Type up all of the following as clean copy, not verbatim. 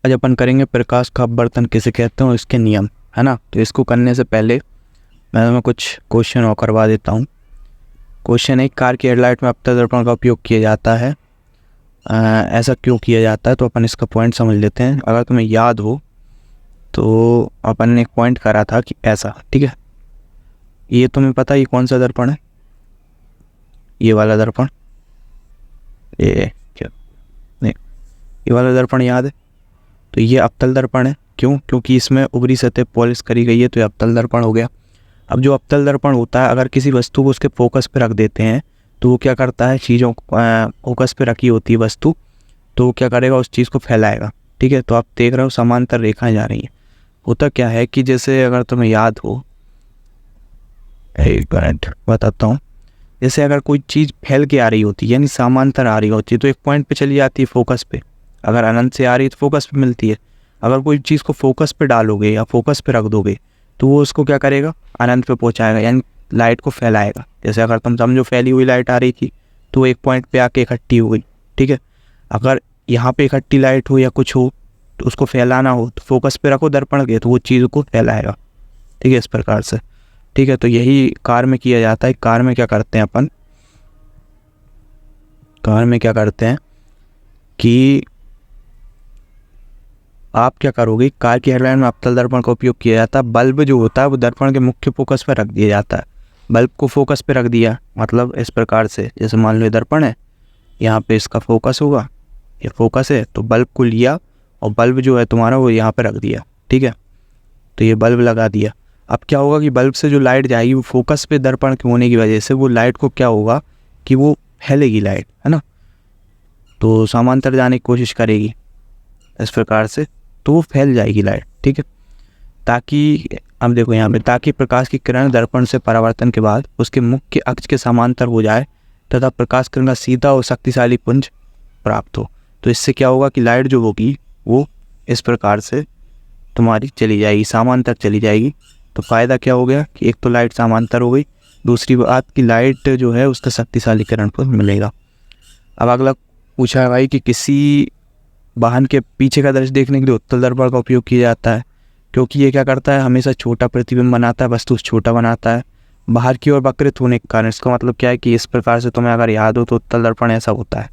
आज अपन करेंगे प्रकाश का अपवर्तन किसे कहते हैं, इसके नियम, है ना। तो इसको करने से पहले मैं तुम्हें कुछ क्वेश्चन और करवा देता हूँ। क्वेश्चन 1, कार की हेडलाइट में अपतल दर्पण का उपयोग किया जाता है, ऐसा क्यों किया जाता है? तो अपन इसका पॉइंट समझ लेते हैं। अगर तुम्हें याद हो तो अपन ने एक पॉइंट करा था कि ऐसा, ठीक है। ये तुम्हें पता है ये कौन सा दर्पण है? ये वाला दर्पण, ये क्या नहीं, ये वाला दर्पण याद है? तो ये अवतल दर्पण है। क्यों? क्योंकि इसमें ऊपरी सतह पॉलिश करी गई है, तो ये अवतल दर्पण हो गया। अब जो अवतल दर्पण होता है, अगर किसी वस्तु को उसके फोकस पे रख देते हैं तो वो क्या करता है, चीज़ों फोकस पे रखी होती है वस्तु, तो वो क्या करेगा, उस चीज़ को फैलाएगा, ठीक है। तो आप देख रहे हो समांतर रेखाएं जा रही हैं। होता क्या है कि जैसे अगर तुम्हें याद हो, एक मिनट बताता हूँ। जैसे अगर कोई चीज़ फैल के आ रही होती है, यानी समांतर आ रही होती है, तो एक पॉइंट पे चली जाती है फोकस पे। अगर अनंत से आ रही है तो फोकस पे मिलती है। अगर कोई चीज़ को फोकस पे डालोगे या फोकस पे रख दोगे तो वो उसको क्या करेगा, अनंत पे पहुंचाएगा, यानी लाइट को फैलाएगा। जैसे अगर तुम समझो फैली हुई लाइट आ रही थी तो एक पॉइंट पे आके इकट्ठी हो गई, ठीक है। अगर यहाँ पे इकट्ठी लाइट हो या कुछ हो तो उसको फैलाना हो तो फोकस पे रखो दर्पण के, तो वो चीज़ को फैलाएगा, ठीक है, इस प्रकार से, ठीक है। तो यही कार में किया जाता है। कार में क्या करते हैं अपन, कार में क्या करते हैं कि आप क्या करोगे, कार की हेडलाइट में अवतल दर्पण का उपयोग किया जाता है। बल्ब जो होता है वो दर्पण के मुख्य फोकस पर रख दिया जाता है। बल्ब को फोकस पे रख दिया, मतलब इस प्रकार से, जैसे मान लो ये दर्पण है, यहाँ पे इसका फोकस होगा, ये फोकस है, तो बल्ब को लिया और बल्ब जो है तुम्हारा वो यहाँ पे रख दिया, ठीक है। तो ये बल्ब लगा दिया। अब क्या होगा कि बल्ब से जो लाइट जाएगी वो फोकस पे दर्पण के होने की वजह से वो लाइट को क्या होगा कि वो फैलेगी लाइट, है ना। तो समांतर जाने की कोशिश करेगी इस प्रकार से, तो वो फैल जाएगी लाइट, ठीक है। ताकि अब देखो यहाँ पे, ताकि प्रकाश की किरण दर्पण से परावर्तन के बाद उसके मुख्य अक्ष के समांतर हो जाए तथा प्रकाश किरण का सीधा और शक्तिशाली पुंज प्राप्त हो। तो इससे क्या होगा कि लाइट जो होगी वो इस प्रकार से तुम्हारी चली जाएगी, समांतर चली जाएगी। तो फ़ायदा क्या हो गया कि एक तो लाइट समांतर हो गई, दूसरी बात की लाइट जो है उसका शक्तिशाली किरण पर मिलेगा। अब अगला पूछा है भाई कि किसी वाहन के पीछे का दृश्य देखने के लिए उत्तल दर्पण का उपयोग किया जाता है, क्योंकि ये क्या करता है, हमेशा छोटा प्रतिबिंब बनाता है, वस्तु छोटा बनाता है बाहर की ओर वक्रित होने के कारण। इसका मतलब क्या है कि इस प्रकार से तुम्हें अगर याद हो तो उत्तल दर्पण ऐसा होता है,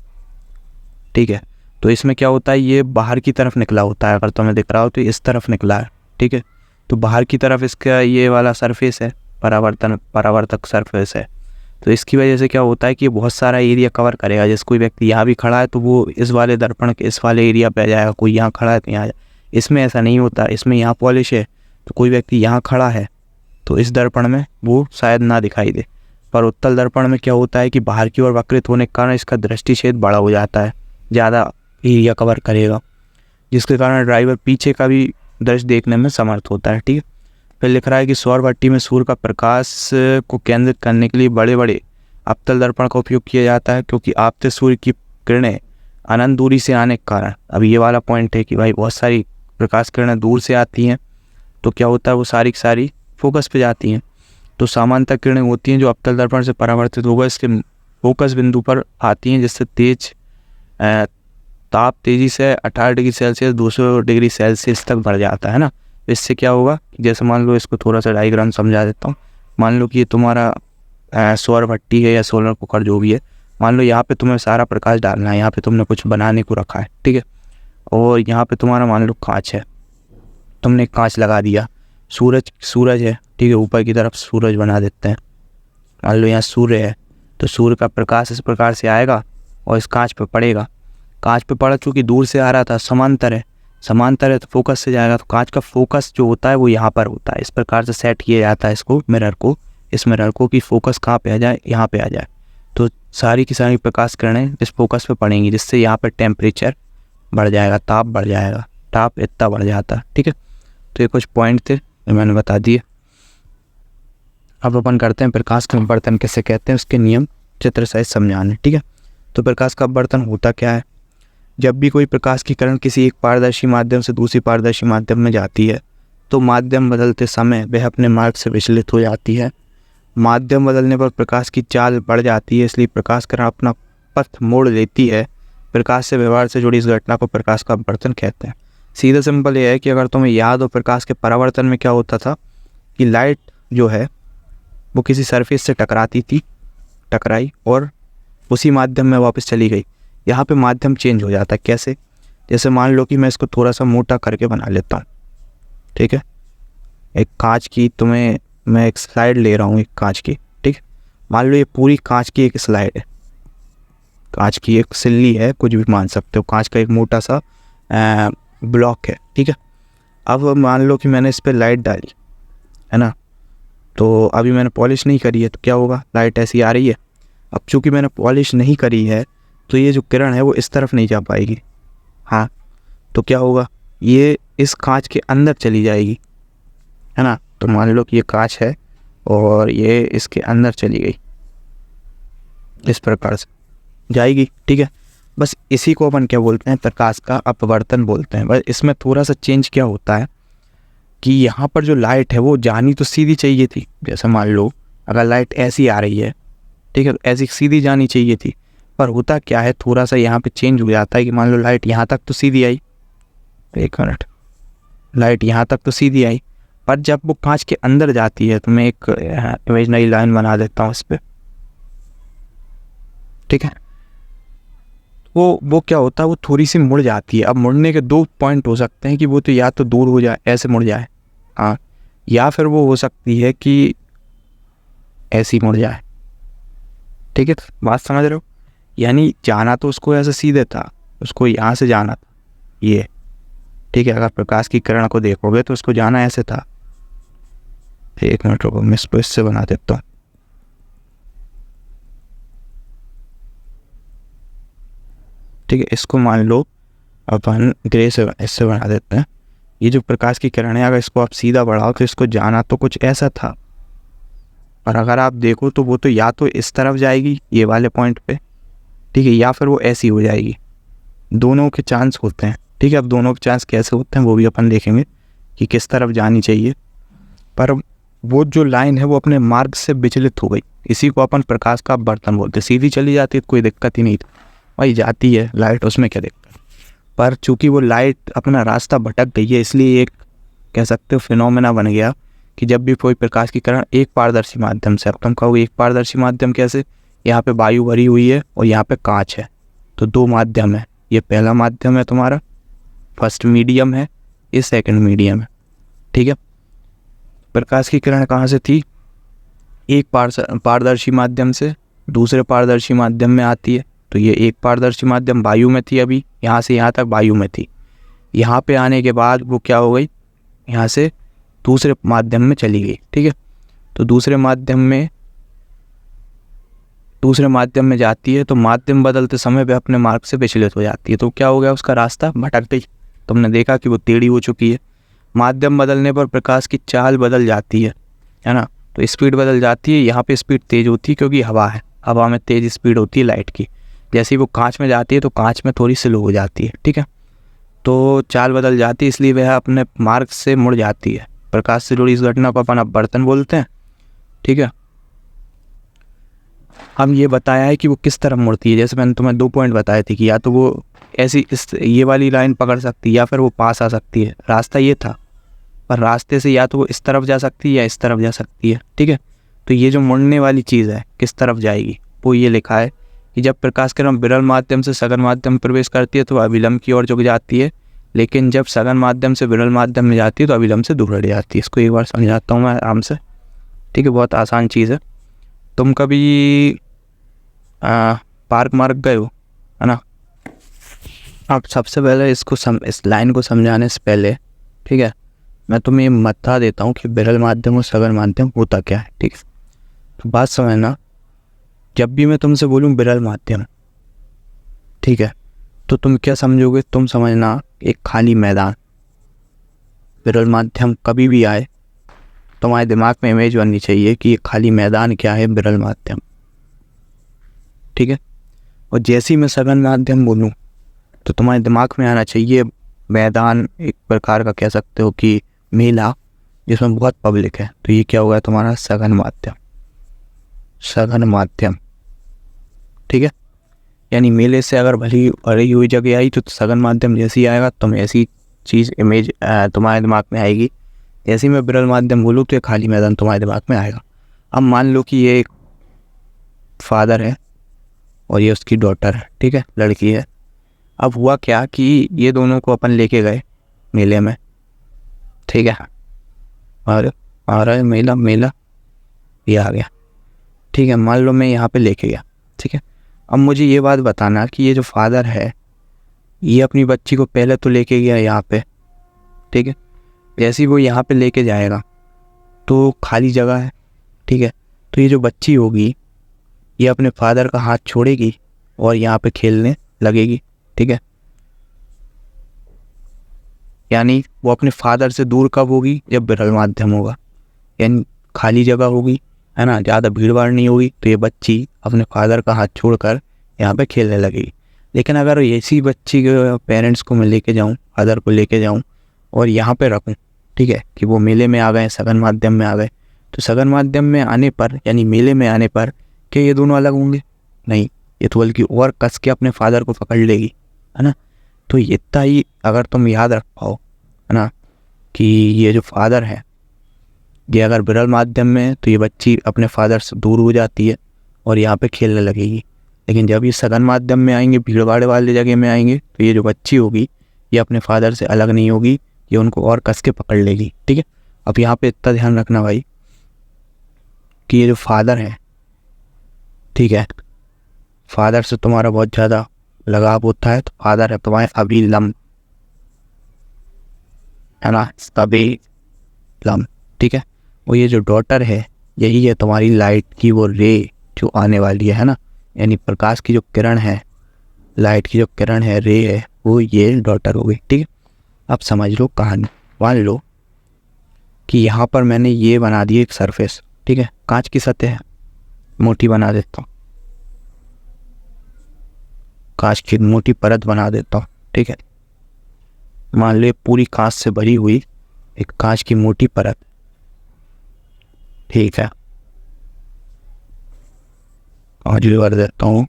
ठीक है। तो इसमें क्या होता है, ये बाहर की तरफ निकला होता है, अगर तुम्हें दिख रहा हो तो इस तरफ निकला है, ठीक है। तो बाहर की तरफ इसका ये वाला सरफेस है, परावर्तक सरफेस है। तो इसकी वजह से क्या होता है कि बहुत सारा एरिया कवर करेगा। जैसे कोई व्यक्ति यहाँ भी खड़ा है तो वो इस वाले दर्पण के इस वाले एरिया पे आ जाएगा, कोई यहाँ खड़ा है तो यहाँ। इसमें ऐसा नहीं होता, इसमें यहाँ पॉलिश है तो कोई व्यक्ति यहाँ खड़ा है तो इस दर्पण में वो शायद ना दिखाई दे। पर उत्तल दर्पण में क्या होता है कि बाहर की ओर वक्रित होने के कारण इसका दृष्टि क्षेत्र बड़ा हो जाता है, ज़्यादा एरिया कवर करेगा, जिसके कारण ड्राइवर पीछे का भी दृश्य देखने में समर्थ होता है, ठीक है। फिर लिख रहा है कि सौर भट्टी में सूर्य का प्रकाश को केंद्रित करने के लिए बड़े बड़े अवतल दर्पण का उपयोग किया जाता है, क्योंकि आपते सूर्य की किरणें अनंत दूरी से आने के कारण, अब ये वाला पॉइंट है कि भाई बहुत सारी प्रकाश किरणें दूर से आती हैं तो क्या होता है वो सारी की सारी फोकस पे जाती हैं। तो समांतर किरणें होती हैं जो अवतल दर्पण से परावर्तित होकर इसके फोकस बिंदु पर आती हैं, जिससे तेज ताप तेज़ी से 18 डिग्री सेल्सियस 200 डिग्री सेल्सियस तक बढ़ जाता है ना। इससे क्या होगा, जैसे मान लो इसको थोड़ा सा डायग्राम समझा देता हूँ। मान लो कि ये तुम्हारा सौर भट्टी है या सोलर कुकर जो भी है। मान लो यहाँ पे तुम्हें सारा प्रकाश डालना है, यहाँ पे तुमने कुछ बनाने को रखा है, ठीक है। और यहाँ पे तुम्हारा मान लो कांच है, तुमने कांच लगा दिया। सूरज है, ठीक है, ऊपर की तरफ सूरज बना देते हैं। मान लो यहाँ सूर्य है तो सूर्य का प्रकाश इस प्रकार से आएगा और इस कांच पे पड़ेगा। कांच पे पड़ा चूँकि दूर से आ रहा था, समांतर है तो फोकस से जाएगा, तो कांच का फोकस जो होता है वो यहाँ पर होता है। इस प्रकार से सेट किया जाता है इसको, इस मिरर को कि फोकस कहाँ पे आ जाए, यहाँ पे आ जाए। तो सारी की सारी प्रकाश किरणें इस फोकस पे पड़ेंगी, जिससे यहाँ पर टेम्परेचर बढ़ जाएगा, ताप बढ़ जाएगा, ताप इतना बढ़ जाता है, ठीक है। तो ये कुछ पॉइंट थे जो मैंने बता दिए। अब अपन करते हैं प्रकाश का अपवर्तन किसे कहते हैं, उसके नियम चित्र सहित समझाने, ठीक है। तो प्रकाश का अपवर्तन होता क्या है, जब भी कोई प्रकाश की किरण किसी एक पारदर्शी माध्यम से दूसरी पारदर्शी माध्यम में जाती है तो माध्यम बदलते समय वह अपने मार्ग से विचलित हो जाती है। माध्यम बदलने पर प्रकाश की चाल बढ़ जाती है, इसलिए प्रकाश किरण अपना पथ मोड़ लेती है। प्रकाश से व्यवहार से जुड़ी इस घटना को प्रकाश का अपवर्तन कहते हैं। सीधा सिंपल ये है कि अगर तुम्हें याद हो प्रकाश के परावर्तन में क्या होता था कि लाइट जो है वो किसी सरफेस से टकराई और उसी माध्यम में वापस चली गई। यहाँ पे माध्यम चेंज हो जाता है। कैसे? जैसे मान लो कि मैं इसको थोड़ा सा मोटा करके बना लेता हूँ, ठीक है। एक कांच की तुम्हें मैं एक स्लाइड ले रहा हूँ, एक कांच की, ठीक है। मान लो ये पूरी कांच की एक स्लाइड है, कांच की एक सिल्ली है, कुछ भी मान सकते हो, कांच का एक मोटा सा ब्लॉक है, ठीक है। अब मान लो कि मैंने इस पर लाइट डाली, है ना, तो अभी मैंने पॉलिश नहीं करी है, तो क्या होगा, लाइट ऐसी आ रही है। अब चूंकि मैंने पॉलिश नहीं करी है तो ये जो किरण है वो इस तरफ नहीं जा पाएगी। हाँ, तो क्या होगा, ये इस कांच के अंदर चली जाएगी, है ना। तो मान लो कि ये कांच है और ये इसके अंदर चली गई, इस प्रकार से जाएगी, ठीक है। बस इसी को अपन क्या बोलते हैं, प्रकाश का अपवर्तन बोलते हैं। बस इसमें थोड़ा सा चेंज क्या होता है कि यहाँ पर जो लाइट है वो जानी तो सीधी चाहिए थी। जैसे मान लो अगर लाइट ऐसी आ रही है, ठीक है, तो ऐसी सीधी जानी चाहिए थी, पर होता क्या है, थोड़ा सा यहाँ पे चेंज हो जाता है कि मान लो लाइट यहाँ तक तो सीधी आई, एक मिनट, लाइट यहाँ तक तो सीधी आई, पर जब वो कांच के अंदर जाती है, तो मैं एक इमेजिनरी लाइन बना देता हूँ इस पर, ठीक है। वो क्या होता है, वो थोड़ी सी मुड़ जाती है। अब मुड़ने के दो पॉइंट हो सकते हैं कि वो तो या तो दूर हो जाए, ऐसे मुड़ जाए, हाँ, या फिर वो हो सकती है कि ऐसी मुड़ जाए, ठीक है। बात समझ रहे हो? यानी जाना तो उसको ऐसे सीधे था, उसको यहाँ से जाना था, ये, ठीक है। अगर प्रकाश की किरण को देखोगे तो उसको जाना ऐसे था। एक मिनट रुको, मैं इसको इससे बना देता हूँ, ठीक है। इसको मान लो अपन ग्रे से इससे बना देते हैं। ये जो प्रकाश की किरण है, अगर इसको आप सीधा बढ़ाओ तो इसको जाना तो कुछ ऐसा था, और अगर आप देखो तो वो तो या तो इस तरफ जाएगी ये वाले पॉइंट पे, ठीक है, या फिर वो ऐसी हो जाएगी। दोनों के चांस होते हैं, ठीक है। अब दोनों के चांस कैसे होते हैं वो भी अपन देखेंगे कि किस तरफ जानी चाहिए, पर वो जो लाइन है वो अपने मार्ग से विचलित हो गई। इसी को अपन प्रकाश का अपवर्तन बोलते हैं। सीधी चली जाती है तो कोई दिक्कत ही नहीं थी, भाई जाती है लाइट, उसमें क्या दिक्कत, पर चूंकि वो लाइट अपना रास्ता भटक गई है, इसलिए एक कह सकते हो फिनोमेना बन गया कि जब भी कोई प्रकाश की किरण एक पारदर्शी माध्यम से, अब तुम कहोगे एक पारदर्शी माध्यम कैसे, यहाँ पे वायु भरी हुई है और यहाँ पे कांच है, तो दो माध्यम है, ये पहला माध्यम है तुम्हारा, फर्स्ट मीडियम है, ये सेकंड मीडियम है, ठीक है। प्रकाश की किरण कहाँ से थी, एक पारदर्शी माध्यम से दूसरे पारदर्शी माध्यम में आती है। तो ये एक पारदर्शी माध्यम वायु में थी, अभी यहाँ से यहाँ तक वायु में थी, यहाँ पे आने के बाद वो क्या हो गई, यहाँ से दूसरे माध्यम में चली गई, ठीक है। तो दूसरे माध्यम में जाती है, तो माध्यम बदलते समय वह अपने मार्ग से विचलित हो जाती है, तो क्या हो गया, उसका रास्ता भटक गई। तुमने देखा कि वो टेढ़ी हो चुकी है। माध्यम बदलने पर प्रकाश की चाल बदल जाती है ना, तो स्पीड बदल जाती है। यहाँ पे स्पीड तेज होती है क्योंकि हवा है, हवा में तेज स्पीड होती है लाइट की। जैसे ही वो कांच में जाती है तो कांच में थोड़ी स्लो हो जाती है, ठीक है। तो चाल बदल जाती है, इसलिए वह अपने मार्ग से मुड़ जाती है। प्रकाश से जुड़ी इस घटना को अपन अपवर्तन बोलते हैं, ठीक है। हम ये बताया है कि वो किस तरफ मुड़ती है। जैसे मैंने तुम्हें 2 पॉइंट बताए थे कि या तो वो ऐसी ये वाली लाइन पकड़ सकती है या फिर वो पास आ सकती है, रास्ता ये था, पर रास्ते से या तो वो इस तरफ जा सकती है या इस तरफ जा सकती है, ठीक है। तो ये जो मुड़ने वाली चीज़ है किस तरफ जाएगी, वो ये लिखा है कि जब प्रकाश किरण विरल माध्यम से सघन माध्यम में प्रवेश करती है तो अविलंब की ओर झुक जाती है, लेकिन जब सघन माध्यम से विरल माध्यम में जाती है तो अविलंब से दूर हट जाती है। इसको एक बार समझाता हूँ मैं आराम से, ठीक है, बहुत आसान चीज़ है। तुम कभी पार्क मार्क गए हो, है ना। आप सबसे पहले इस लाइन को समझाने से पहले, ठीक है, मैं तुम्हें बता देता हूँ कि विरल माध्यम और सघन माध्यम होता क्या है, ठीक है। तो बात समझना, जब भी मैं तुमसे बोलूँ विरल माध्यम, ठीक है, तो तुम क्या समझोगे, तुम समझना एक खाली मैदान। विरल माध्यम कभी भी आए तुम्हारे दिमाग में इमेज बननी चाहिए कि ये खाली मैदान क्या है, विरल माध्यम, ठीक है। और जैसे ही मैं सघन माध्यम बोलूँ तो तुम्हारे दिमाग में आना चाहिए मैदान, एक प्रकार का कह सकते हो कि मेला जिसमें बहुत पब्लिक है। तो ये क्या होगा तुम्हारा सघन माध्यम, सघन माध्यम, ठीक है। यानी मेले से अगर भरी हुई जगह आई तो सघन माध्यम जैसी आएगा तुम ऐसी चीज़ इमेज तुम्हारे दिमाग में आएगी। जैसे ही मैं विरल माध्यम बोलूँ तो ये खाली मैदान तुम्हारे दिमाग में आएगा। अब मान लो कि ये एक फादर है और ये उसकी डॉटर है, ठीक है, लड़की है। अब हुआ क्या कि ये दोनों को अपन लेके गए मेले में, ठीक है, और आ रहा है मेला, मेला ये आ गया, ठीक है। मान लो मैं यहाँ पे लेके गया, ठीक है। अब मुझे ये बात बताना कि ये जो फादर है ये अपनी बच्ची को पहले तो लेके गया यहाँ पे, ठीक है। जैसे ही वो यहाँ पे लेके जाएगा तो खाली जगह है, ठीक है। तो ये जो बच्ची होगी ये अपने फादर का हाथ छोड़ेगी और यहाँ पे खेलने लगेगी, ठीक है। यानी वो अपने फादर से दूर कब होगी? जब विरल माध्यम होगा, यानी खाली जगह होगी, है ना, ज़्यादा भीड़ भाड़ नहीं होगी, तो ये बच्ची अपने फादर का हाथ छोड़कर यहाँ पे खेलने लगेगी। लेकिन अगर ऐसी बच्ची के पेरेंट्स को मैं लेके जाऊँ, फादर को लेके जाऊँ और यहाँ पे रखूँ, ठीक है, कि वो मेले में आ गए, सघन माध्यम में आ गए, तो सघन माध्यम में आने पर यानी मेले में आने पर क्या ये दोनों अलग होंगे? नहीं, ये तो बल्कि और कस के अपने फादर को पकड़ लेगी, है ना। तो इतना ही अगर तुम याद रख पाओ, है ना, कि ये जो फादर है ये अगर विरल माध्यम में है तो ये बच्ची अपने फादर से दूर हो जाती है और यहाँ पे खेलने लगेगी। लेकिन जब ये सघन माध्यम में आएंगे, भीड़ भाड़ वाले जगह में आएंगे, तो ये जो बच्ची होगी ये अपने फादर से अलग नहीं होगी, ये उनको और कस के पकड़ लेगी, ठीक है। अब यहाँ पे इतना ध्यान रखना भाई कि ये जो फादर है, ठीक है, फादर से तुम्हारा बहुत ज़्यादा लगाव होता है, तो फादर है तुम्हारे अभिलम, है ना, अभिलम, ठीक है। और ये जो डॉटर है यही है तुम्हारी लाइट की वो रे जो आने वाली है ना, यानी प्रकाश की जो किरण है, लाइट की जो किरण है, रे है, वो ये डॉटर हो गई, ठीक है। अब समझ लो कहानी। मान लो कि यहाँ पर मैंने ये बना दी एक सरफेस, ठीक है, कांच की सतह है, मोटी बना देता हूँ, कांच की मोटी परत बना देता हूँ, ठीक है। मान लो पूरी कांच से भरी हुई एक कांच की मोटी परत, ठीक है, आज भी भर देता हूँ,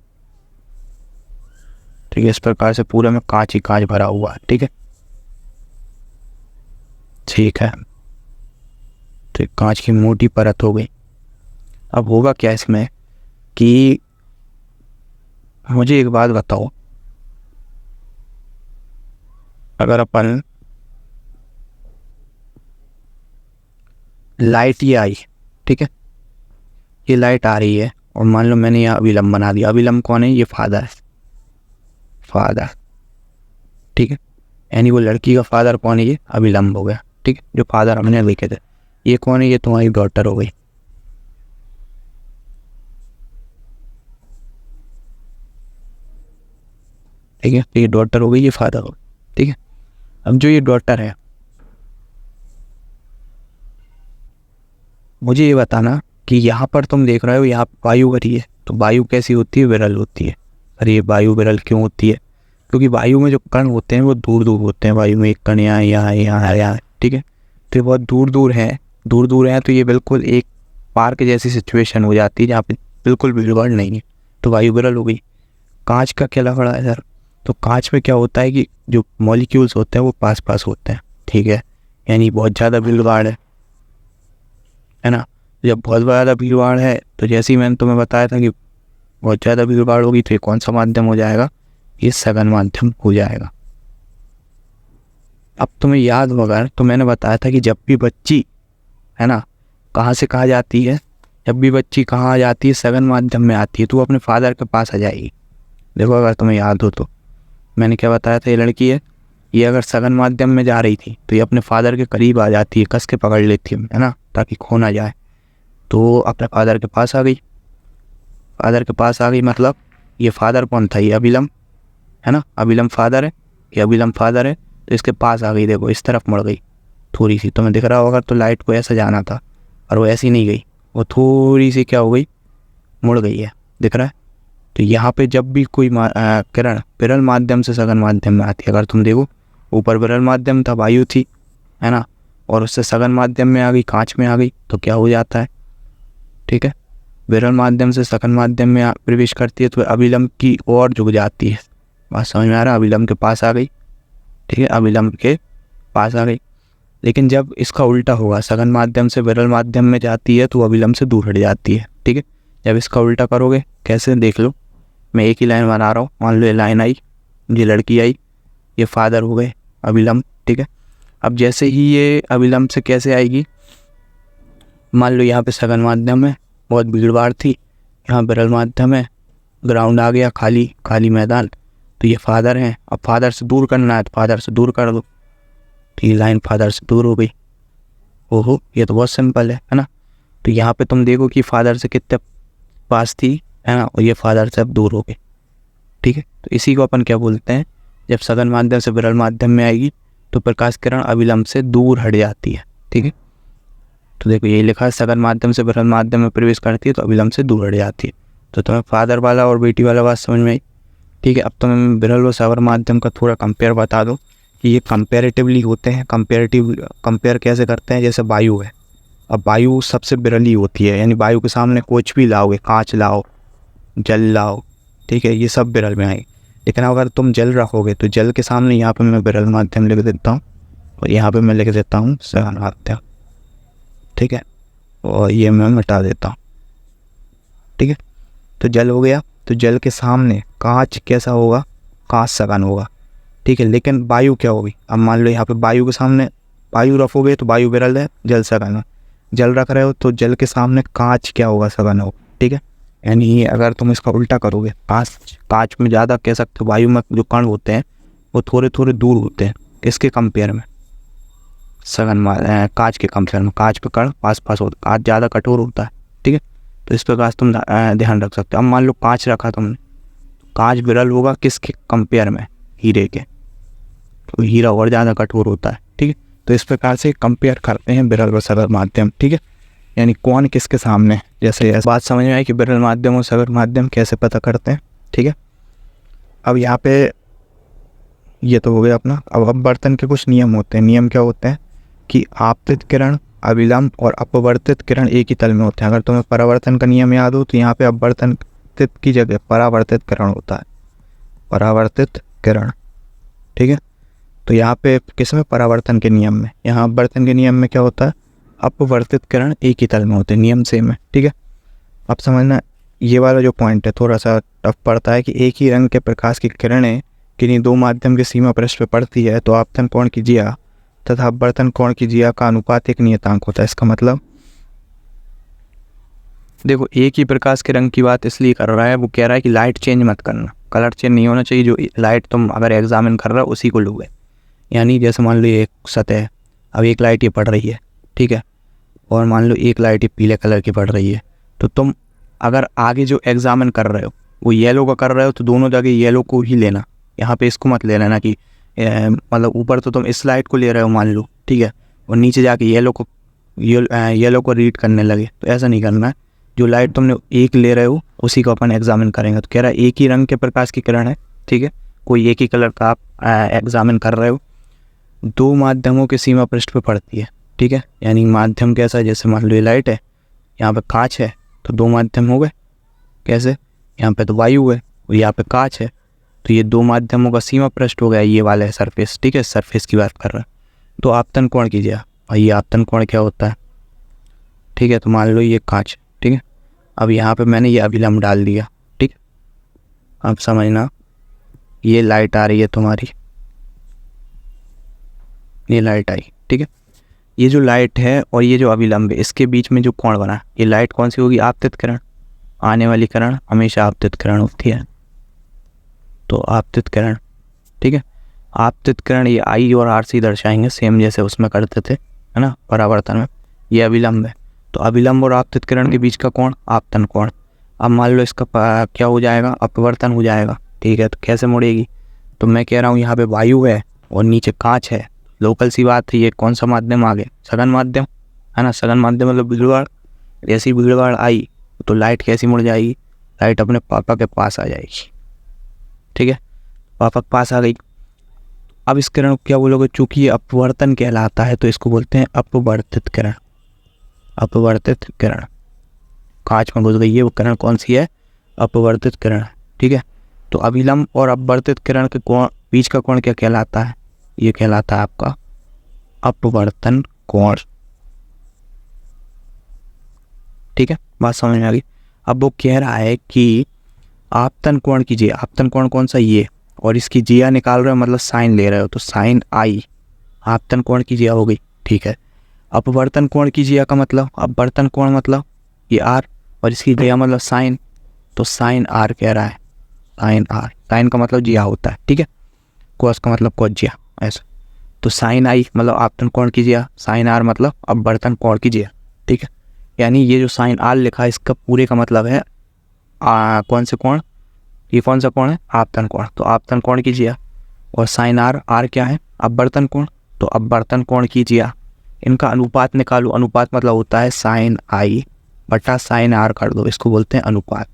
ठीक है। इस प्रकार से पूरा में कांच ही कांच भरा हुआ है, ठीक है, ठीक है। तो कांच की मोटी परत हो गई। अब होगा क्या इसमें कि मुझे एक बात बताओ, अगर अपन लाइट ये आई, ठीक है, ये लाइट आ रही है और मान लो मैंने यहाँ अभिलम बना दिया। अभिलम कौन है? ये फादर है, फादर, ठीक है। यानी वो लड़की का फादर कौन है? ये अभिलम हो गया, ठीक है, जो फादर हमने लिखे थे। ये कौन है? ये तुम्हारी डॉटर हो गई, ठीक है। तो ये डॉटर हो गई, ये फादर हो गई, ठीक है। अब जो ये डॉटर है, मुझे ये बताना कि यहाँ पर तुम देख रहे हो यहाँ वायु भरी है, तो वायु कैसी होती है? विरल होती है। अरे ये वायु विरल क्यों होती है? क्योंकि वायु में जो कण होते हैं वो दूर दूर होते हैं। वायु में एक कण यहाँ यहाँ यहाँ यहाँ, ठीक है, तो ये बहुत दूर दूर है, दूर दूर है। तो ये बिल्कुल एक पार्क जैसी सिचुएशन हो जाती है जहाँ पे बिल्कुल भीड़ भाड़ नहीं है, तो वायु विरल हो गई। कांच का क्या लफड़ा है सर? तो कांच में क्या होता है कि जो मॉलिक्यूल्स होते हैं वो पास पास होते हैं, ठीक है, यानी बहुत ज़्यादा भीड़ भाड़ है ना। जब बहुत ज़्यादा भीड़ भाड़ है तो जैसे ही मैंने तुम्हें बताया था कि बहुत ज़्यादा भीड़ भाड़ होगी, तो ये कौन सा माध्यम हो जाएगा? ये सघन माध्यम हो जाएगा। अब तुम्हें याद होगा तो मैंने बताया था कि जब भी बच्ची, है ना, कहाँ से कहाँ जाती है, जब भी बच्ची कहाँ आ जाती है? सघन माध्यम में आती है, तो वो अपने फादर के पास आ जाएगी। देखो अगर तुम्हें याद हो तो मैंने क्या बताया था, ये लड़की है, ये अगर सघन माध्यम में जा रही थी तो ये अपने फादर के करीब आ जाती है, कस के पकड़ लेती है ना, ताकि खो ना जाए। तो अपने फादर के पास आ गई, फादर के पास आ गई मतलब ये फादर कौन था? ये अभिलम, है ना, अभिलम फादर है, ये अभिलम फादर है, तो इसके पास आ गई। देखो इस तरफ मुड़ गई थोड़ी सी, तुम्हें दिख रहा होगा। तो लाइट को ऐसा जाना था और वो ऐसी नहीं गई, वो थोड़ी सी क्या हो गई? मुड़ गई है, दिख रहा है। तो यहाँ पे जब भी कोई किरण विरल माध्यम से सघन माध्यम में आती है, अगर तुम देखो ऊपर विरल माध्यम था, वायु थी, है ना, और उससे सघन माध्यम में आ गई, कांच में आ गई, तो क्या हो जाता है? ठीक है, विरल माध्यम से सघन माध्यम में प्रवेश करती है तो अभिलम की ओर झुक जाती है। बात समझ में आ रहा है? अभिलम के पास आ गई, ठीक है, अभिलम के पास आ गई। लेकिन जब इसका उल्टा होगा, सघन माध्यम से विरल माध्यम में जाती है तो अभिलंब से दूर हट जाती है। ठीक है, जब इसका उल्टा करोगे कैसे देख लो, मैं एक ही लाइन बना रहा हूँ। मान लो ये लाइन आई, ये लड़की आई, ये फादर हो गए अभिलंब। ठीक है, अब जैसे ही ये अभिलंब से कैसे आएगी, मान लो यहाँ पे सघन माध्यम है, बहुत भीड़ भाड़ थी, यहाँ विरल माध्यम है, ग्राउंड आ गया, खाली खाली मैदान, तो ये फादर हैं। अब फादर से दूर करना है तो फादर से दूर कर दो, तो ये लाइन फादर से दूर हो गई। ओहो, ये तो बहुत सिंपल है ना। तो यहाँ पे तुम देखो कि फादर से कितने पास थी, है ना, और ये फादर से अब दूर हो गई। ठीक है, तो इसी को अपन क्या बोलते हैं, जब सघन माध्यम से विरल माध्यम में आएगी तो प्रकाश किरण अभिलंब से दूर हट जाती है। ठीक है, तो देखो यही लिखा है, सघन माध्यम से विरल माध्यम में प्रवेश करती है तो अभिलंब से दूर हट जाती है। तो तुम्हें फादर वाला और बेटी वाला बात समझ में आई। ठीक है, अब तुम्हें विरल और सघन माध्यम का थोड़ा कंपेयर बता दो कि ये कंपेरेटिवली होते हैं। कंपेयर कैसे करते हैं, जैसे वायु है, अब वायु सबसे विरली होती है, यानी वायु के सामने कुछ भी लाओगे, कांच लाओ, जल लाओ, ठीक है, ये सब विरल में आएगी। लेकिन अगर तुम जल रखोगे तो जल के सामने यहाँ पे मैं विरल माध्यम लिख देता हूँ और यहाँ पे मैं लिख देता हूँ सघन माध्यम। ठीक है, और ये मैं मिटा देता हूँ। ठीक है, तो जल हो गया, तो जल के सामने कांच कैसा होगा, कांच सघन होगा। ठीक है, लेकिन वायु क्या होगी, अब मान लो यहाँ पे वायु के सामने वायु रखोगे तो वायु विरल है, जल सघन है। जल रख रहे हो तो जल के सामने कांच क्या होगा, सघन होगा। ठीक है, यानी अगर तुम इसका उल्टा करोगे, कांच में ज़्यादा कह सकते हो, वायु में जो कण होते हैं वो थोड़े थोड़े दूर होते हैं, इसके कंपेयर में सघन कांच के कंपेयर में कांच पे कण पास पास होता है, कांच ज़्यादा कठोर होता है। ठीक है, तो इस प्रकार तुम ध्यान रख सकते हो। अब मान लो कांच रखा तुमने, कांच विरल होगा किसके कंपेयर में, हीरे के, तो हीरा और ज़्यादा कठोर होता है। ठीक है, तो इस प्रकार से कंपेयर करते हैं विरल और सघन माध्यम। ठीक है, यानी कौन किसके सामने, जैसे बात समझ में आई कि विरल माध्यम और सघन माध्यम कैसे पता करते हैं। ठीक है, अब यहाँ पे ये तो हो गया अपना। अब अपवर्तन के कुछ नियम होते हैं। नियम क्या होते हैं कि आपतित किरण, अभिलंब और अपवर्तित किरण एक ही तल में होते हैं। अगर तुम्हें परावर्तन का नियम याद हो तो यहाँ पे अपवर्तित की जगह परावर्तित किरण होता है, परावर्तित किरण। ठीक है, तो यहाँ पे किसमें, परावर्तन के नियम में। यहाँ अपवर्तन के नियम में क्या होता है, अपवर्तित किरण एक ही तल में होते हैं, नियम सेम है। ठीक है, अब समझना, ये वाला जो पॉइंट है थोड़ा सा टफ पड़ता है कि एक ही रंग के प्रकाश की किरणें किन्हीं दो माध्यम के सीमा पृष्ठ पर पड़ती है तो आपतन कोण की जिया तथा अपवर्तन कोण की जिया का अनुपात एक नियतांक होता है। इसका मतलब देखो, एक ही प्रकाश के रंग की बात इसलिए कर रहा है, वो कह रहा है कि लाइट चेंज मत करना, कलर चेंज नहीं होना चाहिए, जो लाइट तुम अगर एग्जामिन कर रहे हो उसी को लोगे। यानी जैसे मान लो एक सतह है, अब एक लाइट ये पड़ रही है, ठीक है, और मान लो एक लाइट ये पीले कलर की पड़ रही है, तो तुम अगर आगे जो एग्जामिन कर रहे हो वो येलो का कर रहे हो तो दोनों जगह येलो को ही लेना। यहाँ पे इसको मत ले लेना कि मतलब ऊपर तो तुम इस लाइट को ले रहे हो मान लो, ठीक है, और नीचे जाके येलो को रीड करने लगे, तो ऐसा नहीं करना है। जो लाइट तुमने एक ले रहे हो उसी को अपन एग्जामिन करेंगे। तो कह रहा है एक ही रंग के प्रकाश की किरण है, ठीक है, कोई एक ही कलर का आप एग्जामिन कर रहे हो, दो माध्यमों के सीमा पृष्ठ पे पड़ती है। ठीक है, यानी माध्यम कैसा है, जैसे मान लो ये लाइट है, यहाँ पे कांच है, तो दो माध्यम हो गए। कैसे, यहाँ पे तो वायु है और यहाँ पे कांच है, तो ये दो माध्यमों का सीमा पृष्ठ हो गया, ये वाला है सरफेस। ठीक है, सरफेस की बात कर रहा है। तो आपतन कोण कीजिए, और ये आपतन कोण क्या होता है, ठीक है, तो मान लो ये कांच, ठीक है, अब यहाँ पे मैंने ये अभिलंब डाल दिया। ठीक, अब समझना, ये लाइट आ रही है तुम्हारी, ये लाइट आई, ठीक है, ये जो लाइट है और ये जो अभिलंब है इसके बीच में जो कोण बना, ये लाइट कौन सी होगी, आपतित किरण। आने वाली किरण हमेशा आपतित किरण होती है, तो आपतित किरण। ठीक है, आपतित किरण ये आई और आर सी दर्शाएंगे सेम जैसे उसमें करते थे, है ना, परावर्तन में। ये अभिलंब है, तो अभिलंब और आपतित किरण के बीच का कोण आपतन कोण। अब मान लो इसका क्या हो जाएगा, अपवर्तन हो जाएगा। ठीक है, तो कैसे मुड़ेगी, तो मैं कह रहा हूँ यहाँ पे वायु है और नीचे कांच है, लोकल सी बात है, ये कौन सा माध्यम आ गया, सघन माध्यम, है ना। सघन माध्यम मतलब भीड़भाड़, जैसी भीड़भाड़ आई तो लाइट कैसी मुड़ जाएगी, लाइट अपने पापा के पास आ जाएगी। ठीक है, पापा के पास आ गई। अब इस किरण को क्या बोलोगे, चूंकि ये अपवर्तन कहलाता है तो इसको बोलते हैं अपवर्तित किरण। अपवर्तित किरण, कांच में घुस गई है वो किरण कौन सी है, अपवर्तित किरण। ठीक है, तो अभिलंब और अपवर्तित किरण के कोण बीच का कोण क्या कहलाता है, ये कहलाता है आपका अपवर्तन कोण। ठीक है, बात समझ में आ गई। अब वो कह रहा है कि आपतन कोण कीजिए, आपतन कोण कौन सा, ये, और इसकी जिया निकाल रहे हो मतलब साइन ले रहे हो, तो साइन आई आपतन कोण की जिया हो गई। ठीक है, अपवर्तन कोण की जिया का मतलब, अपवर्तन कोण मतलब ये आर, और इसकी जिया मतलब साइन, तो साइन आर कह रहा है, साइन आर, साइन का मतलब जिया होता है। ठीक है, कोस का मतलब कोस जिया, ऐसा। तो साइन आई मतलब आपतन कोण की जिया, साइन आर मतलब अपवर्तन कोण की जिया। ठीक है, यानी ये जो साइन आर लिखा है इसका पूरे का मतलब है कौन से कोण, ये कौन सा कोण है, आपतन कोण, तो आपतन कोण की जिया। और साइन आर, आर क्या है, अपवर्तन कोण, तो अपवर्तन कोण की जिया। इनका अनुपात निकालो, अनुपात मतलब होता है साइन आई बटा साइन आर कर दो, इसको बोलते हैं अनुपात।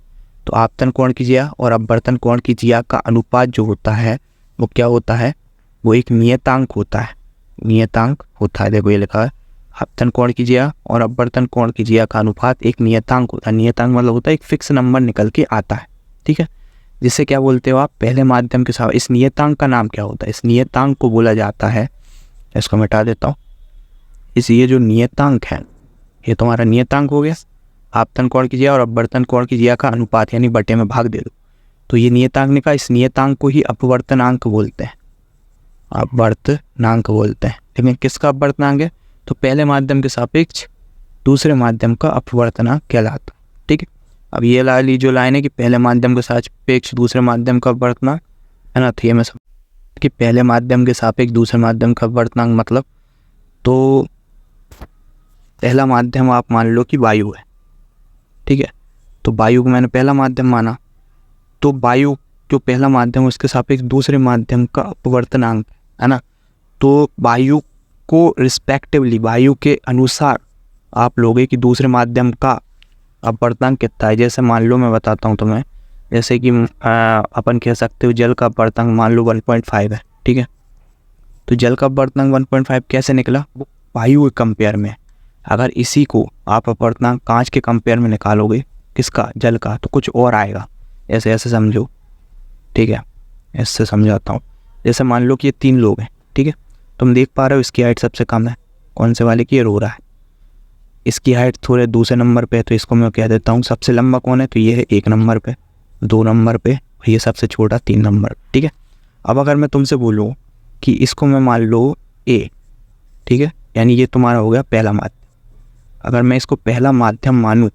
तो आपतन कोण की जिया और अपवर्तन कोण की जिया का अनुपात जो होता है वो क्या होता है, वो एक नियतांक होता है, नियतांक होता है। देखो ये लिखा है, आपतन कोण की जिया और अपवर्तन कोण की जिया का अनुपात एक नियतांक होता है। नियतांक मतलब होता है एक फिक्स नंबर निकल के आता है। ठीक है, जिसे क्या बोलते हो आप, पहले माध्यम के साथ। इस नियतांक का नाम क्या होता है, इस नियतांक को बोला जाता है, इसको मिटा देता हूँ, इस ये जो नियतांक है ये तुम्हारा नियतांक हो गया, आपतन कोण की जिया और अपवर्तन कोण की जिया का अनुपात, यानी बटे में भाग दे दो, तो ये नियतांक निकला। इस नियतांक को ही अपवर्तनांक बोलते हैं, अपवर्तनांक बोलते हैं। लेकिन किसका अपवर्तनांक है, तो पहले माध्यम के सापेक्ष दूसरे माध्यम का अपवर्तनांक कहलाता। ठीक है, अब ये वाली जो लाइन है कि पहले माध्यम के सापेक्ष दूसरे माध्यम का अपवर्तनांक है ना, तो ये मैं समझ कि पहले माध्यम के सापेक्ष दूसरे माध्यम का अपवर्तनांक मतलब, तो पहला माध्यम आप मान लो कि वायु है। ठीक है, तो वायु को मैंने पहला माध्यम माना, तो वायु जो पहला माध्यम है उसके सापेक्ष दूसरे माध्यम का अपवर्तनांक है ना, तो वायु को रिस्पेक्टिवली, वायु के अनुसार आप लोगे कि दूसरे माध्यम का अपवर्तनांक कितना है। जैसे मान लो मैं बताता हूँ तुम्हें, जैसे कि अपन कह सकते हो जल का अपवर्तनांक मान लो 1.5 है। ठीक है, तो जल का अपवर्तनांक 1.5 कैसे निकला, वो वायु के कंपेयर में। अगर इसी को आप अपवर्तनांक कांच के कंपेयर में निकालोगे, किसका, जल का, तो कुछ और आएगा। ऐसे ऐसे समझो। ठीक है, ऐसे समझाता हूँ। जैसे मान लो कि ये 3 लोग हैं। ठीक है, तुम देख पा रहे हो इसकी हाइट सबसे कम है, कौन से वाले की, ये रो रहा है। इसकी हाइट थोड़े दूसरे नंबर पे है, तो इसको मैं कह देता हूँ सबसे लंबा कौन है, तो ये है 1 नंबर पे, 2 नंबर पे, और ये सबसे छोटा 3 नंबर। ठीक है, अब अगर मैं तुमसे बोलूँ कि इसको मैं मान लो ए, ठीक है, यानी ये तुम्हारा हो गया पहला माध्यम। अगर मैं इसको पहला माध्यम मानूँ,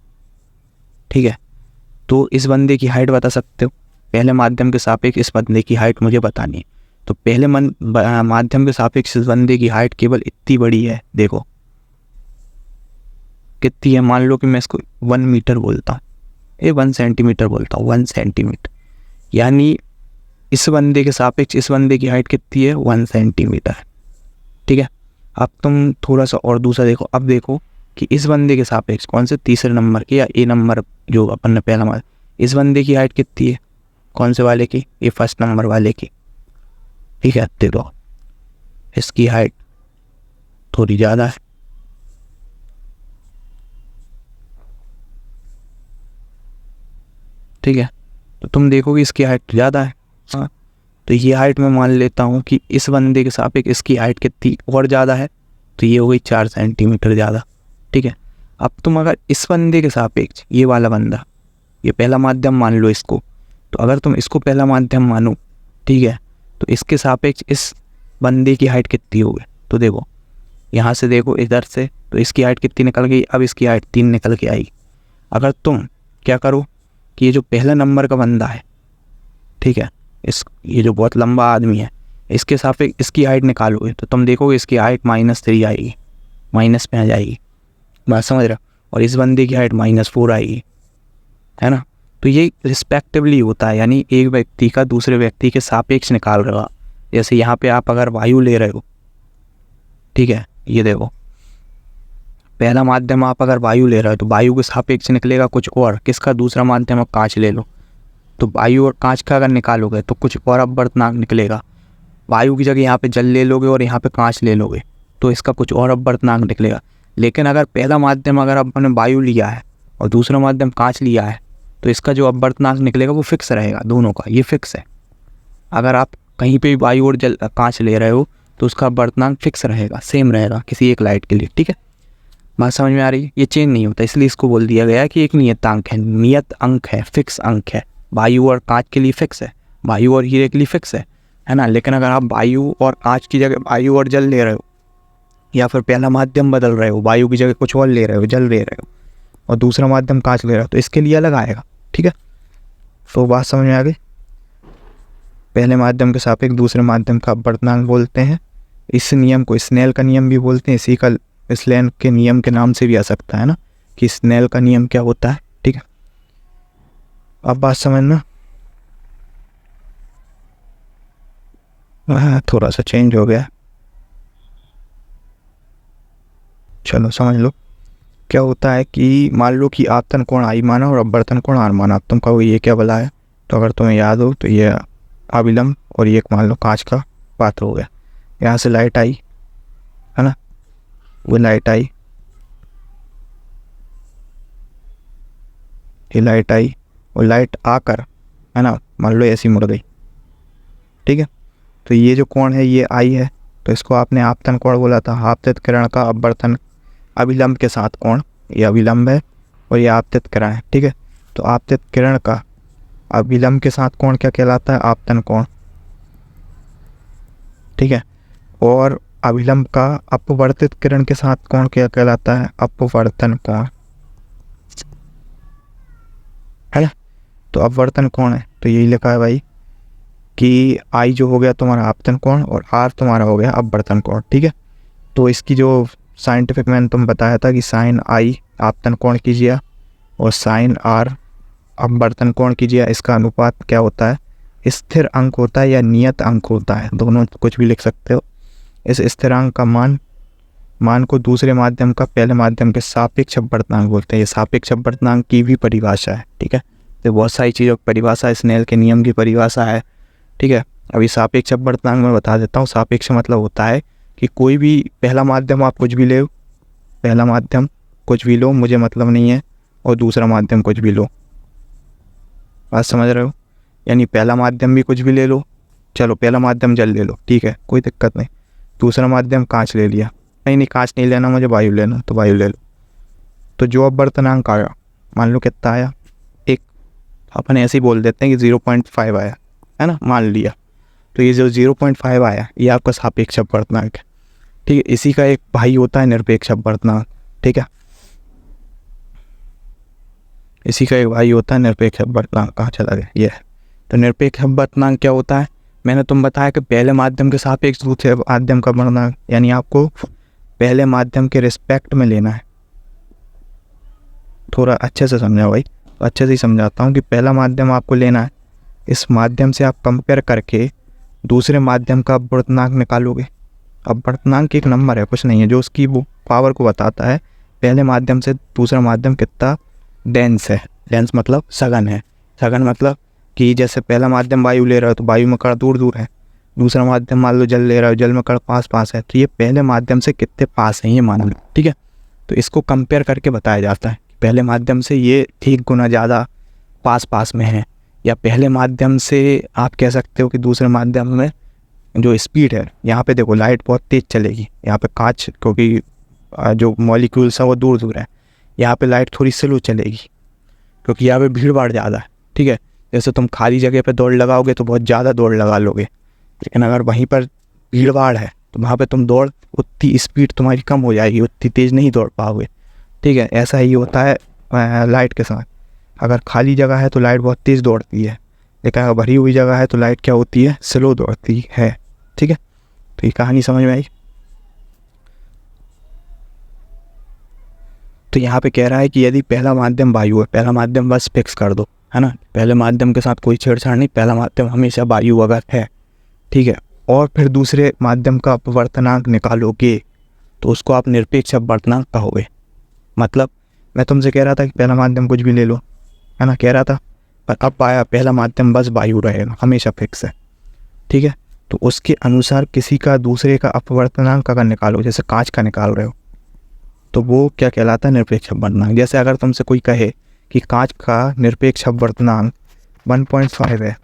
ठीक है, तो इस बंदे की हाइट बता सकते हो, पहले माध्यम के सापेक्ष इस बंदे की हाइट मुझे बतानी है। तो पहले माध्यम के सापेक्ष इस बंदे की हाइट केवल इतनी बड़ी है, देखो कितनी है, मान लो कि मैं इसको 1 मीटर बोलता हूँ, ये 1 सेंटीमीटर बोलता हूँ, 1 सेंटीमीटर, यानी इस बंदे के सापेक्ष इस बंदे की हाइट कितनी है, 1 सेंटीमीटर। ठीक है, अब तुम थोड़ा सा और दूसरा देखो, अब देखो कि इस बंदे के सापेक्ष कौन से, तीसरे नंबर के या ए नंबर जो अपन ने पहला माना, इस बंदे की हाइट कितनी है, कौन से वाले की, ये फर्स्ट नंबर वाले की। ठीक है, देखो इसकी हाइट थोड़ी ज़्यादा है। ठीक है, तो तुम देखोगे इसकी हाइट ज़्यादा है। हाँ, तो ये हाइट मैं मान लेता हूँ कि इस बंदे के सापेक्ष इसकी हाइट कितनी और ज़्यादा है, तो ये हो गई 4 सेंटीमीटर ज़्यादा। ठीक है, अब तुम अगर इस बंदे के सापेक्ष ये वाला बंदा, ये पहला माध्यम मान लो इसको, तो अगर तुम इसको पहला माध्यम मानो, ठीक है, तो इसके सापेक्ष इस बंदे की हाइट कितनी होगी, तो देखो यहाँ से देखो इधर से, तो इसकी हाइट कितनी निकल गई, अब इसकी हाइट 3 निकल के आई। अगर तुम क्या करो कि ये जो पहला नंबर का बंदा है, ठीक है, ये जो बहुत लंबा आदमी है, इसके सापेक्ष इसकी हाइट निकालोगे, तो तुम देखोगे इसकी हाइट -3 आएगी, माइनस में आ जाएगी, बात समझ रहे हो, और इस बंदे की हाइट -4 आएगी, है ना। तो ये रिस्पेक्टिवली होता है, यानी एक व्यक्ति का दूसरे व्यक्ति के सापेक्ष निकाल रहा। जैसे यहाँ पे आप अगर वायु ले रहे हो, ठीक है, ये देखो पहला माध्यम आप अगर वायु ले रहे हो, तो वायु के सापेक्ष निकलेगा कुछ और, किसका, दूसरा माध्यम आप कांच ले लो, तो वायु और कांच का अगर निकालोगे तो कुछ और अपवर्तनांक निकलेगा। वायु की जगह यहाँ पे जल ले लोगे और यहाँ पे कांच ले लोगे, तो इसका कुछ और अपवर्तनांक निकलेगा। लेकिन अगर पहला माध्यम अगर आपने वायु लिया है और दूसरा माध्यम कांच लिया है, तो इसका जो अपवर्तनांक निकलेगा वो फिक्स रहेगा, दोनों का ये फिक्स है। अगर आप कहीं पे भी वायु और जल कांच ले रहे हो, तो उसका अपवर्तनांक फिक्स रहेगा, सेम रहेगा किसी एक लाइट के लिए। ठीक है, बात समझ में आ रही है? ये चेंज नहीं होता, इसलिए इसको बोल दिया गया कि एक नियतांक है, नियत अंक है, फिक्स अंक है। वायु और कांच के लिए फिक्स है, वायु और हीरे के लिए फिक्स है ना। लेकिन अगर आप वायु और कांच की जगह वायु और जल ले रहे हो, या फिर पहला माध्यम बदल रहे हो, वायु की जगह कुछ और ले रहे हो, जल ले रहे हो, और दूसरा माध्यम कांच ले रहे हो, तो इसके लिए अलग आएगा। ठीक है, तो बात समझ में आ गई? पहले माध्यम के सापेक्ष दूसरे माध्यम का अपवर्तनांक बोलते हैं। इस नियम को स्नेल का नियम भी बोलते हैं। इसी का स्नेल के नियम के नाम से भी आ सकता है ना, कि स्नेल का नियम क्या होता है। ठीक है, अब बात समझना। थोड़ा सा चेंज हो गया, चलो समझ लो। क्या होता है कि मान लो कि आपतन कोण आई माना और अपवर्तन कोण आर माना। अब तुम कहो ये क्या भला है, तो अगर तुम्हें याद हो तो ये अविलंब और ये मान लो कांच का पात्र हो गया। यहाँ से लाइट आई, है ना, वो लाइट आई, ये लाइट आई, और लाइट आकर, है ना, मान लो ऐसी मुड़ गई। ठीक है, तो ये जो कोण है ये आई है, तो इसको आपने आपतन कोण बोला था। आपतित किरण का अपवर्तन अभिलंब के साथ कोण, ये अभिलंब है और ये आपतित किरण है। ठीक है, तो आपतित किरण का अभिलंब के साथ कोण क्या कहलाता है? आपतन कोण। ठीक है, और अभिलंब का अपवर्तित किरण के साथ कोण क्या कहलाता है? अपवर्तन कोण, है ना। तो अपवर्तन कोण है, तो यही लिखा है भाई कि आई जो हो गया तुम्हारा आपतन कोण और आर तुम्हारा हो गया अपवर्तन कोण। ठीक है, तो इसकी जो साइंटिफिक मैंने तुम बताया था कि साइन आई आपतन कोण कीजिए और साइन आर अपवर्तन कोण कीजिए, इसका अनुपात क्या होता है? स्थिर अंक होता है या नियत अंक होता है, दोनों कुछ भी लिख सकते हो। इस स्थिरांक का मान को दूसरे माध्यम का पहले माध्यम के सापेक्ष अपवर्तनांक बोलते हैं। ये सापेक्ष अपवर्तनांक की भी परिभाषा है। ठीक है, तो बहुत सारी चीज़ों की परिभाषा है, स्नेल के नियम की परिभाषा है। ठीक है, अभी सापेक्ष अपवर्तनांक मैं बता देता हूँ। सापेक्ष मतलब होता है कि कोई भी पहला माध्यम आप कुछ भी ले, पहला माध्यम कुछ भी लो, मुझे मतलब नहीं है, और दूसरा माध्यम कुछ भी लो। बात समझ रहे हो? यानी पहला माध्यम भी कुछ भी ले लो, चलो पहला माध्यम जल ले लो, ठीक है, कोई दिक्कत नहीं। दूसरा माध्यम कांच ले लिया, नहीं कांच नहीं लेना मुझे, वायु लेना, तो वायु ले लो। तो जो अपवर्तनांक आया, मान लो कितना आया? एक, अपन ऐसे ही बोल देते हैं कि 0.5 आया, है ना, मान लिया। तो ये जो 0.5 आया ये आपका सापेक्ष अपवर्तनांक है। ठीक है, इसी का एक भाई होता है निरपेक्ष अपवर्तनांक। ठीक है, इसी का एक भाई होता है निरपेक्ष अपवर्तनांक। कहाँ चला गया ये? तो निरपेक्ष अपवर्तनांक क्या होता है? मैंने तुम बताया कि पहले माध्यम के सापेक्ष दूसरे माध्यम का अपवर्तनांक, यानी आपको पहले माध्यम के रिस्पेक्ट में लेना है। थोड़ा अच्छे से समझा भाई, तो अच्छे से ही समझाता हूँ कि पहला माध्यम आपको लेना है, इस माध्यम से आप कंपेयर करके दूसरे माध्यम का अपवर्तनांक निकालोगे। अपवर्तनांक एक नंबर है, कुछ नहीं है, जो उसकी वो पावर को बताता है पहले माध्यम से दूसरा माध्यम कितना डेंस है। डेंस मतलब सघन है। सघन मतलब कि जैसे पहला माध्यम वायु ले रहा है तो वायु में कण दूर दूर है, दूसरा माध्यम मान लो जल ले रहा है, जल में कण पास पास है, तो ये पहले माध्यम से कितने पास हैं ये मान लो। ठीक है, तो इसको कंपेयर करके बताया जाता है कि पहले माध्यम से ये 1 गुना ज़्यादा पास पास में है, या पहले माध्यम से आप कह सकते हो कि दूसरे माध्यम में जो स्पीड है, यहाँ पे देखो लाइट बहुत तेज़ चलेगी, यहाँ पे कांच क्योंकि जो मॉलिक्यूल्स है वो दूर दूर है, यहाँ पे लाइट थोड़ी स्लो चलेगी क्योंकि यहाँ पे भीड़ भाड़ ज़्यादा है। ठीक है, जैसे तुम खाली जगह पे दौड़ लगाओगे तो बहुत ज़्यादा दौड़ लगा लोगे, लेकिन अगर वहीं पर भीड़ भाड़ है तो वहाँ पे तुम दौड़, उतनी स्पीड तुम्हारी कम हो जाएगी, उतनी तेज़ नहीं दौड़ पाओगे। ठीक है, ऐसा ही होता है लाइट के साथ। अगर खाली जगह है तो लाइट बहुत तेज़ दौड़ती है, लेकिन अगर भरी हुई जगह है तो लाइट क्या होती है? स्लो दौड़ती है। ठीक है, तो ये कहानी समझ में आई? तो यहाँ पे कह रहा है कि यदि पहला माध्यम वायु है, पहला माध्यम बस फिक्स कर दो, है ना, पहले माध्यम के साथ कोई छेड़छाड़ नहीं, पहला माध्यम हमेशा वायु अगर है, ठीक है, और फिर दूसरे माध्यम का अपवर्तनांक निकालोगे तो उसको आप निरपेक्ष अपवर्तनांक कहोगे। मतलब मैं तुमसे कह रहा था कि पहला माध्यम कुछ भी ले लो, है ना, कह रहा था, पर अब पाया पहला माध्यम बस वायु रहेगा, हमेशा फिक्स है। ठीक है, तो उसके अनुसार किसी का दूसरे का अपवर्तनांक अगर निकालो, जैसे कांच का निकाल रहे हो, तो वो क्या कहलाता है? निरपेक्ष अपवर्तनांक। जैसे अगर तुमसे कोई कहे कि कांच का निरपेक्ष अपवर्तनांक 1.5 है,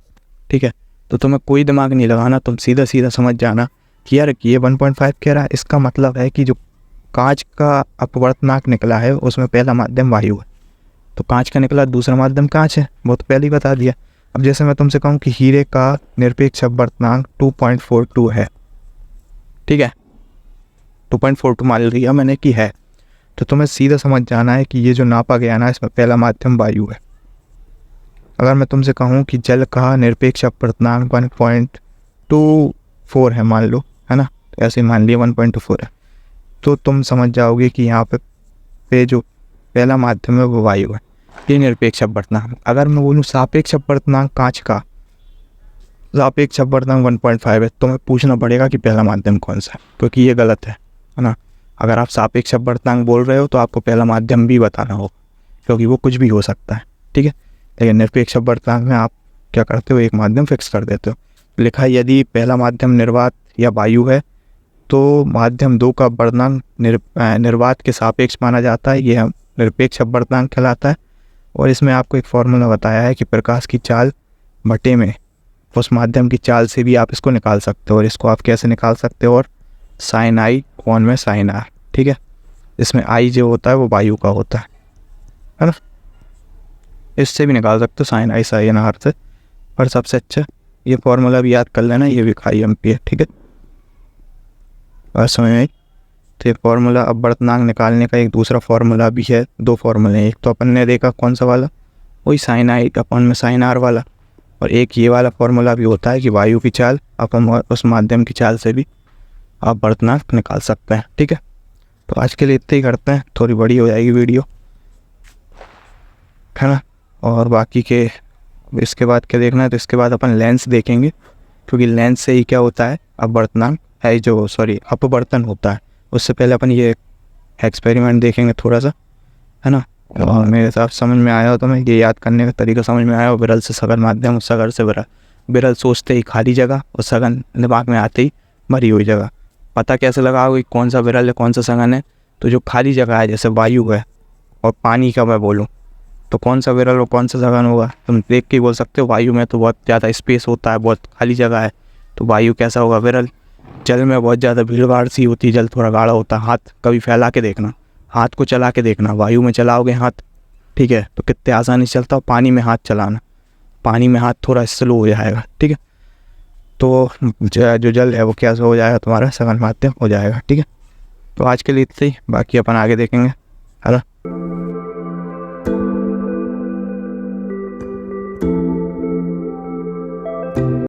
ठीक है, तो तुम्हें कोई दिमाग नहीं लगाना, तुम सीधा सीधा समझ जाना कि यार ये 1.5 कह रहा है, इसका मतलब है कि जो कांच का अपवर्तनांक निकला है उसमें पहला माध्यम वायु है, तो कांच का निकला दूसरा माध्यम कांच है, वो तो पहले ही बता दिया। अब जैसे मैं तुमसे कहूँ कि हीरे का निरपेक्ष अपवर्तनांक 2.42 है, ठीक है, 2.42 मान लिया मैंने कि है, तो तुम्हें सीधा समझ जाना है कि ये जो नापा गया ना इसमें पहला माध्यम वायु है। अगर मैं तुमसे कहूँ कि जल का निरपेक्ष अपवर्तनांक 1.24 है मान लो, है ना, तो ऐसे मान लिया 1.24 है, तो तुम समझ जाओगे कि यहाँ पे जो पहला माध्यम है वो वायु है। ये निरपेक्ष अपवर्तनांक। अगर मैं बोलूँ सापेक्ष अपवर्तनांक कांच का, सापेक्ष अपवर्तनांक 1.5 है, तो मैं पूछना पड़ेगा कि पहला माध्यम कौन सा है, क्योंकि ये गलत है ना। अगर आप सापेक्ष अपवर्तनांक बोल रहे हो तो आपको पहला माध्यम भी बताना होगा, क्योंकि वो कुछ भी हो सकता है, ठीक है। लेकिन निरपेक्ष अपवर्तनांक में आप क्या करते हो, एक माध्यम फिक्स कर देते हो। लिखा है यदि पहला माध्यम निर्वात या वायु है तो माध्यम 2 का अपवर्तनांक निर्वात के सापेक्ष माना जाता है, ये निरपेक्ष अपवर्तनांक कहलाता है। और इसमें आपको एक फॉर्मूला बताया है कि प्रकाश की चाल बटे में उस माध्यम की चाल से भी आप इसको निकाल सकते हो। और इसको आप कैसे निकाल सकते हो, और साइन आई कौन में साइन आर, ठीक है। इसमें आई जो होता है वो वायु का होता है ना, इससे भी निकाल सकते हो साइन आई साइन आर से। पर सबसे अच्छा ये फॉर्मूला भी याद कर लेना, ये भी खाई एम्पी है, ठीक है। और समझ में, तो ये फॉर्मूला अपवर्तनांक निकालने का एक दूसरा फॉर्मूला भी है, 2 फॉर्मूले हैं। एक तो अपन ने देखा कौन सा वाला, वही साइन आई अपन में साइन आर वाला, और एक ये वाला फॉर्मूला भी होता है कि वायु की चाल अपन उस माध्यम की चाल से भी अपवर्तनांक निकाल सकते हैं, ठीक है। तो आज के लिए इतना ही करते हैं, थोड़ी बड़ी हो जाएगी वीडियो, है ना। और बाकी के इसके बाद क्या देखना है, तो इसके बाद अपन लेंस देखेंगे, क्योंकि लेंस से ही क्या होता है अपवर्तनांक है जो अपवर्तन होता है। उससे पहले अपन ये एक्सपेरिमेंट देखेंगे थोड़ा सा, है ना। और मेरे हिसाब समझ में आया हो तो मैं ये याद करने का तरीका समझ में आया हो, विरल से सघन माध्यम, सघन से विरल। विरल सोचते ही खाली जगह, और सघन दिमाग में आते ही भरी हुई जगह। पता कैसे लगाओगे कौन सा विरल है कौन सा सघन है, तो जो खाली जगह है जैसे वायु है और पानी का मैं बोलूँ तो कौन सा विरल और कौन सा सघन होगा, तुम देख के बोल सकते हो। वायु में तो बहुत ज़्यादा स्पेस होता है, बहुत खाली जगह है, तो वायु कैसा होगा, विरल। जल में बहुत ज़्यादा भीड़ भाड़ सी होती है, जल थोड़ा गाढ़ा होता है, हाथ कभी फैला के देखना, हाथ को चला के देखना, वायु में चलाओगे हाथ, ठीक है, तो कितने आसानी से चलता हो। पानी में हाथ चलाना, पानी में हाथ थोड़ा स्लो हो जाएगा, ठीक है। तो जो जल है वो क्या हो जाएगा, तुम्हारा सघन माध्यम हो जाएगा, ठीक है। तो आज के लिए इतना ही, बाकी अपन आगे देखेंगे, है ना।